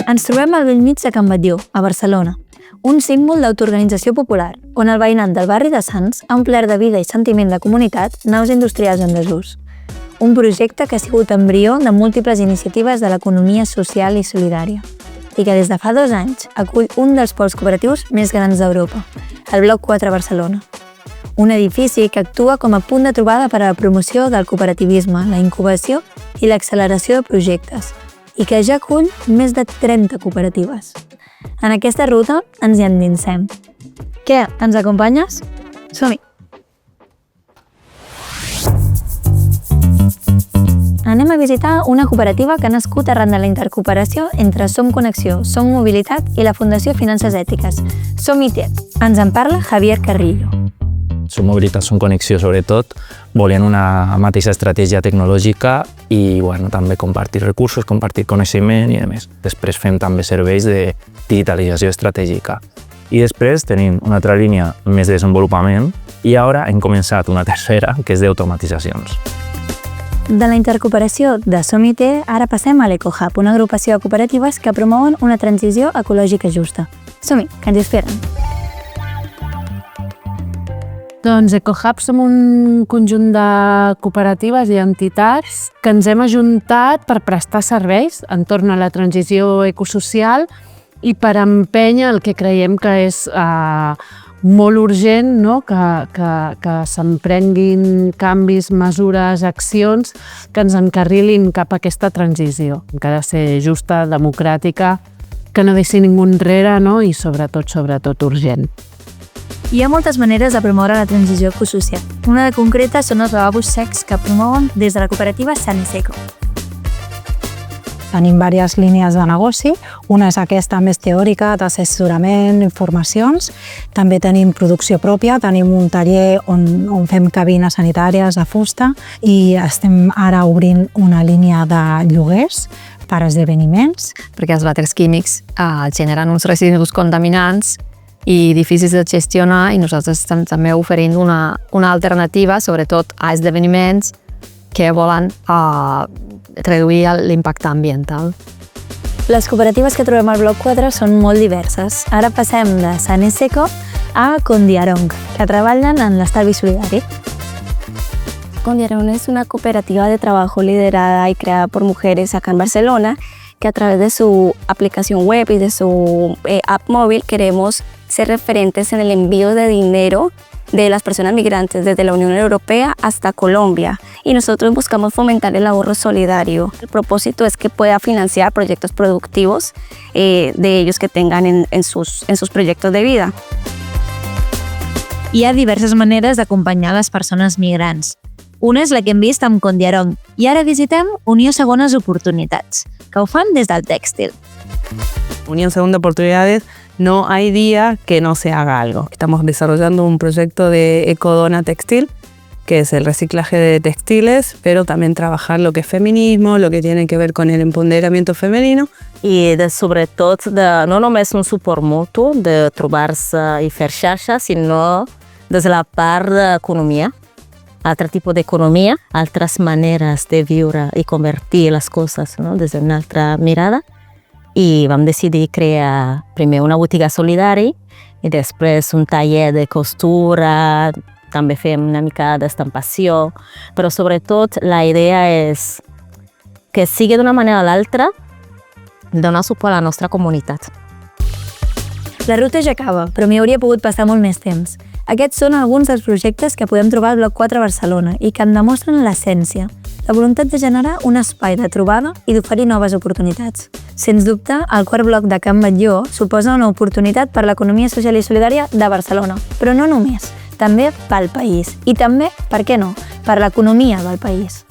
Ens trobem al bell mig de Can Batlló, a Barcelona, un símbol d'autoorganització popular, on el veïnat del barri de Sants ha omplert de vida i sentiment de comunitat naus industrials en desús. Un projecte que ha sigut embrió de múltiples iniciatives de l'economia social i solidària i que des de fa 2 anys acull un dels pols cooperatius més grans d'Europa, el Bloc 4 Barcelona. Un edifici que actua com a punt de trobada per a la promoció del cooperativisme, la incubació i l'acceleració de projectes, i que ja acull més de 30 cooperatives. En aquesta ruta ens hi endinsem. Què, ens acompanyes? Som-hi! Anem a visitar una cooperativa que ha nascut arran de la intercooperació entre Som Connexió, Som Mobilitat i la Fundació Finances Ètiques, Som IT. Ens en parla Javier Carrillo. Som Mobilitat, Som Connexió, sobretot, volien una mateixa estratègia tecnològica i també compartir recursos, compartir coneixement i a més. Després fem també serveis de digitalització estratègica. I després tenim una altra línia més de desenvolupament i ara hem començat una tercera, que és d'automatitzacions. De la intercooperació de Som IT, ara passem a l'EcoHub, una agrupació de cooperatives que promouen una transició ecològica justa. Som-hi, que ens hi esperen. Doncs EcoHub som un conjunt de cooperatives i entitats que ens hem ajuntat per prestar serveis entorn a la transició ecosocial i per empènyer el que creiem que és molt urgent, no? que s'emprenguin canvis, mesures, accions que ens encarrilin cap a aquesta transició, que ha de ser justa, democràtica, que no deixi ningú enrere, no? I sobretot urgent. Hi ha moltes maneres de promoure la transició ecosocial. Una de concreta són els lavabos secs que promouen des de la cooperativa Saniseco. Tenim diverses línies de negoci. Una és aquesta més teòrica, d'assessorament, informacions. També tenim producció pròpia, tenim un taller on fem cabines sanitàries de fusta i estem ara obrint una línia de lloguers per esdeveniments. Perquè els vàters químics generen uns residus contaminants i difícils de gestionar i nosaltres estem també oferint una alternativa, sobretot a esdeveniments que volen reduir l'impacte ambiental. Les cooperatives que trobem al Bloc 4 són molt diverses. Ara passem de Saniseco a Condiarong, que treballen en l'estalvi solidari. Condiarong es una cooperativa de trabajo liderada y creada por mujeres acá en Barcelona, que a través de su aplicación web y de su app móvil queremos ser referentes en el envío de dinero de las personas migrantes desde la Unión Europea hasta Colombia. Y nosotros buscamos fomentar el ahorro solidario. El propósito es que pueda financiar proyectos productivos de ellos que tengan en sus proyectos de vida. Hi ha diverses maneres d'acompanyar les persones migrants. Una és la que hem vist amb Condiarong i ara visitem Unió Segones Oportunitats, que ho fan des del tèxtil. Unión Segunda Oportunidades, no hay día que no se haga algo. Estamos desarrollando un proyecto de ecodona textil, que es el reciclaje de textiles, pero también trabajar lo que es feminismo, lo que tiene que ver con el empoderamiento femenino. I sobretot no només un suport mutu de trobar-se i fer xarxa, sinó des de la part d'economia, altre tipus d'economia, altres maneres de viure i convertir les coses, no? Des d'una altra mirada. I vam decidir crear primer una botiga solidària i després un taller de costura, també fem una mica d'estampació, però sobretot la idea és que sigui d'una manera o l'altra donar suport a la nostra comunitat. La ruta ja acaba, però m'hi hauria pogut passar molt més temps. Aquests són alguns dels projectes que podem trobar al Bloc 4 Barcelona i que en demostren l'essència, la voluntat de generar un espai de trobada i d'oferir noves oportunitats. Sens dubte, el quart bloc de Can Batlló suposa una oportunitat per l'economia social i solidària de Barcelona, però no només, també pel país i també, per què no, per l'economia del país.